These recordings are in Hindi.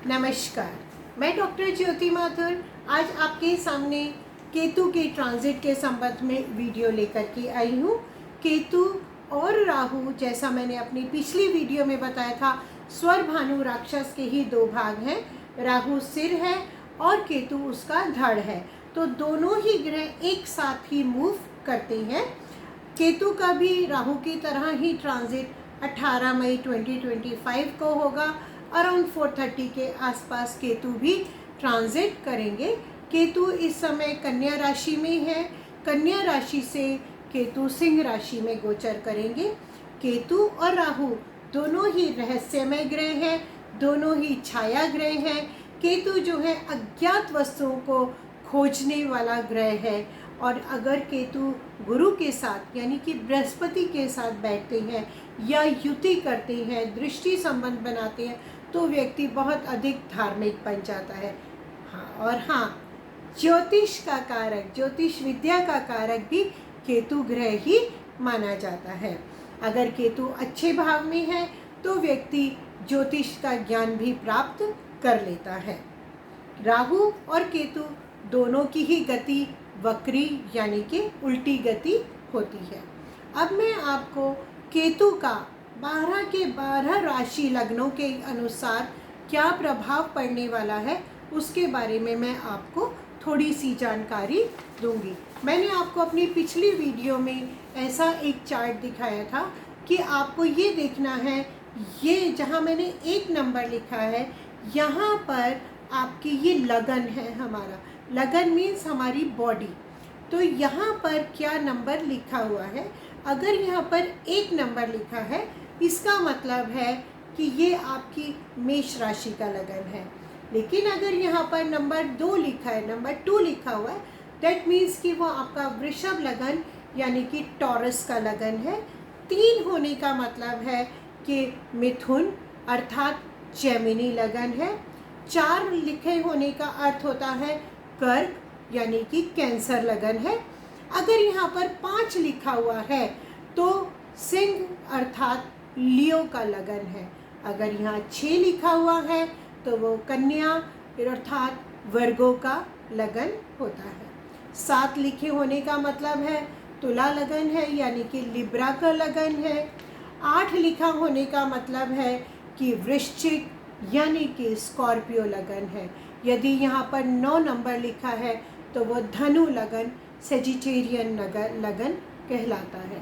नमस्कार, मैं डॉक्टर ज्योति माथुर आज आपके सामने केतु के ट्रांजिट के संबंध में वीडियो लेकर के आई हूँ। केतु और राहु, जैसा मैंने अपनी पिछली वीडियो में बताया था, स्वर भानु राक्षस के ही दो भाग हैं। राहु सिर है और केतु उसका धड़ है, तो दोनों ही ग्रह एक साथ ही मूव करते हैं। केतु का भी राहु की तरह ही ट्रांजिट 18 मई 2025 को होगा। अराउंड 4:30 के आसपास केतु भी ट्रांजिट करेंगे। केतु इस समय कन्या राशि में है। कन्या राशि से केतु सिंह राशि में गोचर करेंगे। केतु और राहु दोनों ही रहस्यमय ग्रह हैं, दोनों ही छाया ग्रह हैं। केतु जो है अज्ञात वस्तुओं को खोजने वाला ग्रह है, और अगर केतु गुरु के साथ यानी कि बृहस्पति के साथ बैठते हैं या युति करते हैं, दृष्टि संबंध बनाते हैं, तो व्यक्ति बहुत अधिक धार्मिक बन जाता है। हाँ, ज्योतिष का कारक, ज्योतिष विद्या का कारक भी केतु ग्रह ही माना जाता है। अगर केतु अच्छे भाव में है तो व्यक्ति ज्योतिष का ज्ञान भी प्राप्त कर लेता है। राहु और केतु दोनों की ही गति वक्री यानी कि उल्टी गति होती है। अब मैं आपको केतु का 12 के 12 राशि लग्नों के अनुसार क्या प्रभाव पड़ने वाला है उसके बारे में मैं आपको थोड़ी सी जानकारी दूंगी। मैंने आपको अपनी पिछली वीडियो में ऐसा एक चार्ट दिखाया था कि आपको ये देखना है, ये जहाँ मैंने 1 नंबर लिखा है, यहाँ पर आपकी ये लगन है। हमारा लगन मीन्स हमारी बॉडी। तो यहाँ पर क्या नंबर लिखा हुआ है? अगर यहाँ पर 1 नंबर लिखा है, इसका मतलब है कि ये आपकी मेष राशि का लगन है। लेकिन अगर यहाँ पर नंबर 2 लिखा है, नंबर 2 लिखा हुआ है, दैट मीन्स कि वो आपका वृषभ लगन यानी कि टॉरस का लगन है। 3 होने का मतलब है कि मिथुन अर्थात जेमिनी लगन है। 4 लिखे होने का अर्थ होता है कर्क यानी कि कैंसर लगन है। अगर यहाँ पर 5 लिखा हुआ है तो सिंह अर्थात लियो का लगन है। अगर यहाँ 6 लिखा हुआ है तो वो कन्या अर्थात वर्गो का लगन होता है। 7 लिखे होने का मतलब है तुला लगन है यानी कि लिब्रा का लगन है। 8 लिखा होने का मतलब है कि वृश्चिक यानी कि स्कॉर्पियो लगन है। यदि यहाँ पर 9 नंबर लिखा है तो वो धनु लगन सेजिटेरियन लगन कहलाता है।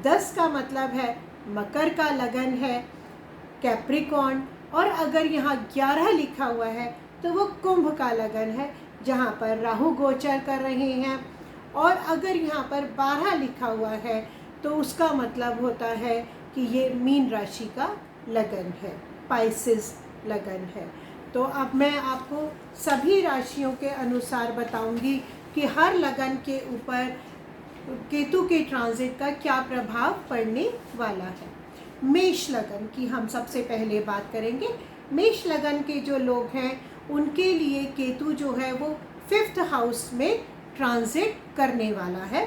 10 का मतलब है मकर का लगन है, कैप्रिकॉर्न। और अगर यहाँ 11 लिखा हुआ है तो वो कुंभ का लगन है, जहाँ पर राहु गोचर कर रहे हैं। और अगर यहाँ पर 12 लिखा हुआ है तो उसका मतलब होता है कि ये मीन राशि का लगन है, पाइसेस लगन है। तो अब मैं आपको सभी राशियों के अनुसार बताऊंगी कि हर लगन के ऊपर केतु के ट्रांजिट का क्या प्रभाव पड़ने वाला है। मेष लगन की हम सबसे पहले बात करेंगे। मेष लगन के जो लोग हैं उनके लिए केतु जो है वो 5th हाउस में ट्रांजिट करने वाला है।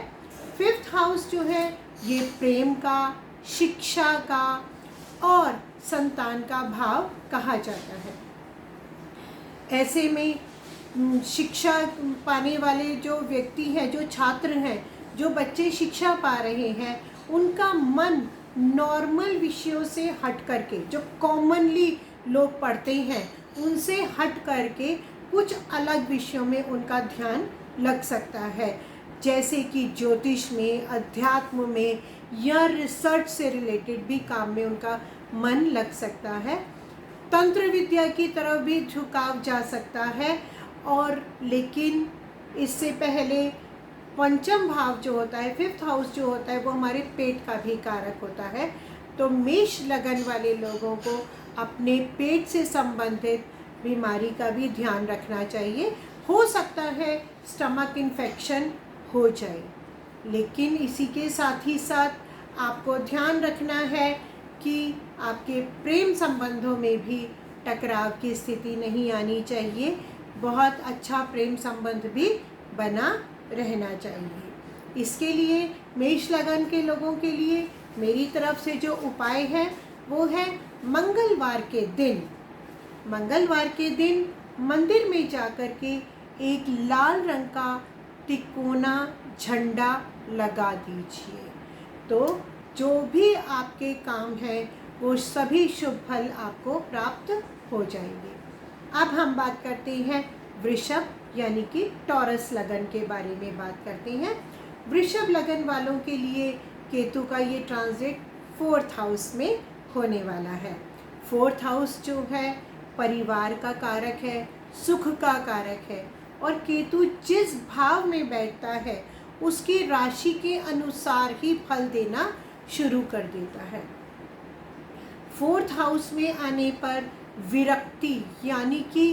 5th हाउस जो है ये प्रेम का, शिक्षा का और संतान का भाव कहा जाता है। ऐसे में शिक्षा पाने वाले जो व्यक्ति हैं, जो छात्र हैं, जो बच्चे शिक्षा पा रहे हैं, उनका मन नॉर्मल विषयों से हट करके, जो कॉमनली लोग पढ़ते हैं उनसे हट करके कुछ अलग विषयों में उनका ध्यान लग सकता है, जैसे कि ज्योतिष में, अध्यात्म में या रिसर्च से रिलेटेड भी काम में उनका मन लग सकता है। तंत्र विद्या की तरफ भी झुकाव जा सकता है। और लेकिन इससे पहले पंचम भाव जो होता है, 5th हाउस जो होता है, वो हमारे पेट का भी कारक होता है। तो मेष लगन वाले लोगों को अपने पेट से संबंधित बीमारी का भी ध्यान रखना चाहिए। हो सकता है स्टमक इन्फेक्शन हो जाए, लेकिन इसी के साथ ही साथ आपको ध्यान रखना है कि आपके प्रेम संबंधों में भी टकराव की स्थिति नहीं आनी चाहिए। बहुत अच्छा प्रेम संबंध भी बना रहना चाहिए। इसके लिए मेष लगन के लोगों के लिए मेरी तरफ से जो उपाय है वो है मंगलवार के दिन मंगलवार के दिन मंदिर में जाकर के एक लाल रंग का तिकोना झंडा लगा दीजिए। तो जो भी आपके काम है वो सभी शुभ फल आपको प्राप्त हो जाएंगे। अब हम बात करते हैं वृषभ यानी कि टॉरस लगन के बारे में बात करते हैं। वृषभ लगन वालों के लिए केतु का ये ट्रांजिट 4th हाउस में होने वाला है। 4th हाउस जो है परिवार का कारक है, सुख का कारक है, और केतु जिस भाव में बैठता है उसकी राशि के अनुसार ही फल देना शुरू कर देता है। 4th हाउस में आने पर विरक्ति यानी कि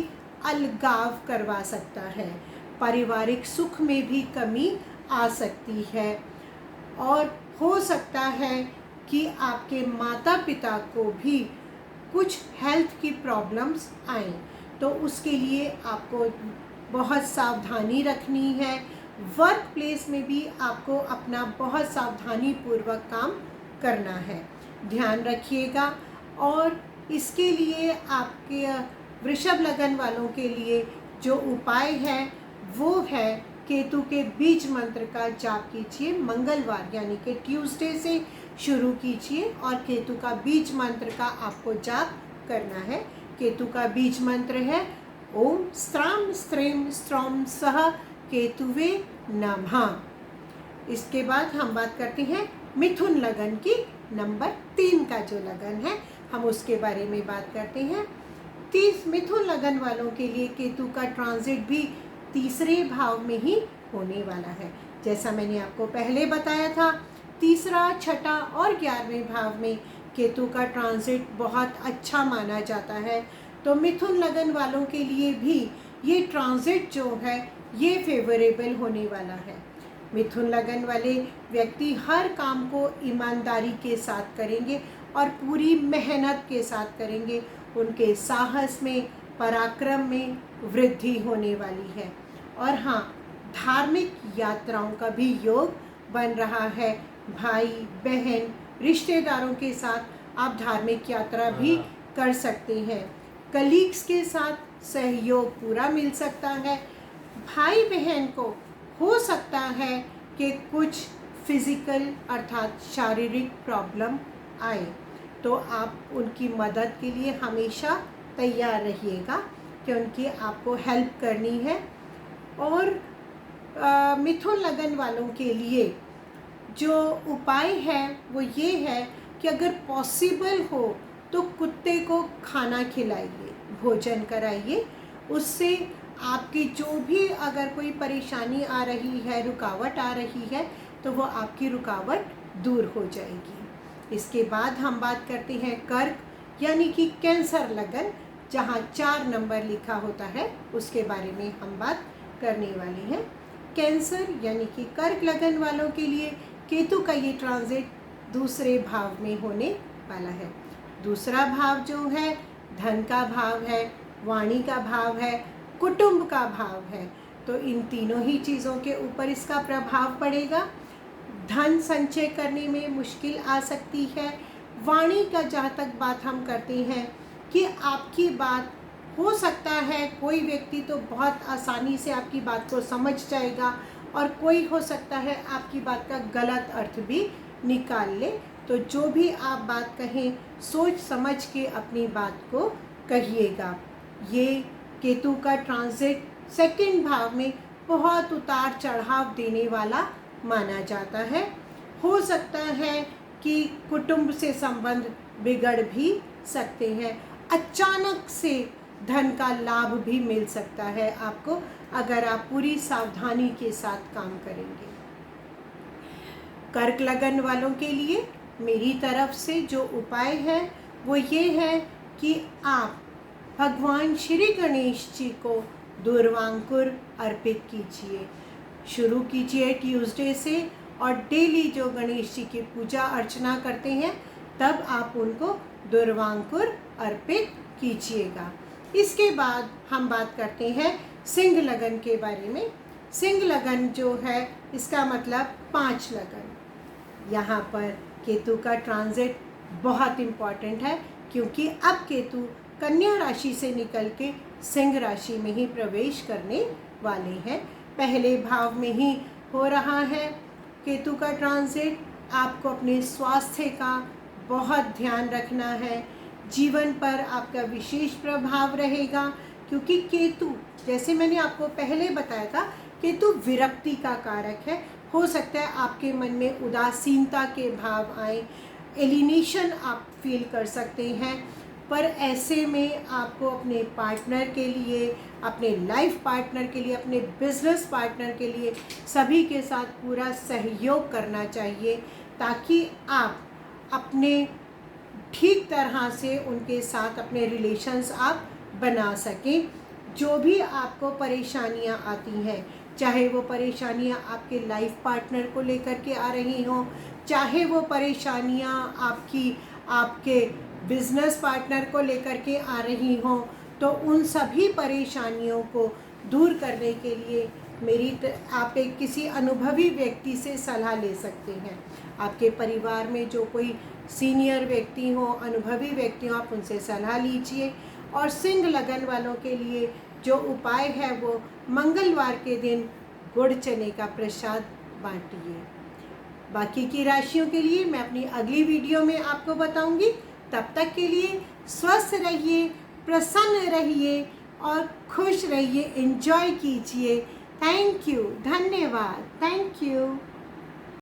अलगाव करवा सकता है, पारिवारिक सुख में भी कमी आ सकती है, और हो सकता है कि आपके माता पिता को भी कुछ हेल्थ की प्रॉब्लम्स आएं, तो उसके लिए आपको बहुत सावधानी रखनी है। वर्क प्लेस में भी आपको अपना बहुत सावधानी पूर्वक काम करना है, ध्यान रखिएगा। और इसके लिए आपके वृषभ लगन वालों के लिए जो उपाय है वो है केतु के बीज मंत्र का जाप कीजिए। मंगलवार यानी कि ट्यूसडे से शुरू कीजिए और केतु का बीज मंत्र का आपको जाप करना है। केतु का बीज मंत्र है ओम स्त्राम स्त्रीम स्त्रौम सह केतुवे नमः। इसके बाद हम बात करते हैं मिथुन लगन की नंबर 3 का जो लगन है, हम उसके बारे में बात करते हैं। 30 मिथुन लगन वालों के लिए केतु का ट्रांजिट भी 3रे भाव में ही होने वाला है। जैसा मैंने आपको पहले बताया था, 3रा, 6ठा और 11वें भाव में केतु का ट्रांजिट बहुत अच्छा माना जाता है। तो मिथुन लगन वालों के लिए भी ये ट्रांजिट जो है ये फेवरेबल होने वाला है। मिथुन लगन वाले व्यक्ति हर काम को ईमानदारी के साथ करेंगे और पूरी मेहनत के साथ करेंगे। उनके साहस में, पराक्रम में वृद्धि होने वाली है। और हाँ, धार्मिक यात्राओं का भी योग बन रहा है। भाई बहन रिश्तेदारों के साथ आप धार्मिक यात्रा भी कर सकते हैं। कलीग्स के साथ सहयोग पूरा मिल सकता है। भाई बहन को हो सकता है कि कुछ फिजिकल अर्थात शारीरिक प्रॉब्लम आए, तो आप उनकी मदद के लिए हमेशा तैयार रहिएगा कि उनकी आपको हेल्प करनी है। और मिथुन लगन वालों के लिए जो उपाय है वो ये है कि अगर पॉसिबल हो तो कुत्ते को खाना खिलाइए, भोजन कराइए। उससे आपकी जो भी अगर कोई परेशानी आ रही है, रुकावट आ रही है, तो वो आपकी रुकावट दूर हो जाएगी। इसके बाद हम बात करते हैं कर्क यानी कि कैंसर लगन, जहाँ 4 नंबर लिखा होता है, उसके बारे में हम बात करने वाले हैं। कैंसर यानी कि कर्क लगन वालों के लिए केतु का ये ट्रांजिट 2रे भाव में होने वाला है। 2रा भाव जो है धन का भाव है, वाणी का भाव है, कुटुंब का भाव है। तो इन तीनों ही चीज़ों के ऊपर इसका प्रभाव पड़ेगा। धन संचय करने में मुश्किल आ सकती है। वाणी का जहाँ तक बात हम करते हैं कि आपकी बात हो सकता है कोई व्यक्ति तो बहुत आसानी से आपकी बात को समझ जाएगा और कोई हो सकता है आपकी बात का गलत अर्थ भी निकाल ले। तो जो भी आप बात कहें सोच समझ के अपनी बात को कहिएगा। ये केतु का ट्रांजिट 2nd भाव में बहुत उतार चढ़ाव देने वाला माना जाता है। हो सकता है कि कुटुंब से संबंध बिगड़ भी सकते हैं। अचानक से धन का लाभ भी मिल सकता है आपको, अगर आप पूरी सावधानी के साथ काम करेंगे। कर्क लगन वालों के लिए मेरी तरफ से जो उपाय है वो ये है कि आप भगवान श्री गणेश जी को दूर्वांकुर अर्पित कीजिए। शुरू कीजिए ट्यूसडे से और डेली जो गणेश जी की पूजा अर्चना करते हैं तब आप उनको दूर्वांकुर अर्पित कीजिएगा। इसके बाद हम बात करते हैं सिंह लगन के बारे में। सिंह लगन जो है इसका मतलब 5 लगन। यहाँ पर केतु का ट्रांजिट बहुत इम्पॉर्टेंट है क्योंकि अब केतु कन्या राशि से निकल के सिंह राशि में ही प्रवेश करने वाले हैं। पहले भाव में ही हो रहा है केतु का ट्रांजिट। आपको अपने स्वास्थ्य का बहुत ध्यान रखना है। जीवन पर आपका विशेष प्रभाव रहेगा, क्योंकि केतु, जैसे मैंने आपको पहले बताया था, केतु विरक्ति का कारक है। हो सकता है आपके मन में उदासीनता के भाव आए, एलिनेशन आप फील कर सकते हैं। पर ऐसे में आपको अपने पार्टनर के लिए, अपने लाइफ पार्टनर के लिए, अपने बिजनेस पार्टनर के लिए सभी के साथ पूरा सहयोग करना चाहिए, ताकि आप अपने ठीक तरह से उनके साथ अपने रिलेशंस आप बना सकें। जो भी आपको परेशानियां आती हैं, चाहे वो परेशानियां आपके लाइफ पार्टनर को लेकर के आ रही हों, चाहे वो परेशानियां आपके बिजनेस पार्टनर को लेकर के आ रही हों, तो उन सभी परेशानियों को दूर करने के लिए आप एक किसी अनुभवी व्यक्ति से सलाह ले सकते हैं। आपके परिवार में जो कोई सीनियर व्यक्ति हो, अनुभवी व्यक्ति हो, आप उनसे सलाह लीजिए। और सिंह लगन वालों के लिए जो उपाय है वो मंगलवार के दिन गुड़ चने का प्रसाद बांटिए। बाकी की राशियों के लिए मैं अपनी अगली वीडियो में आपको बताऊंगी। तब तक के लिए स्वस्थ रहिए, प्रसन्न रहिए और खुश रहिए, एंजॉय कीजिए। थैंक यू, धन्यवाद, थैंक यू।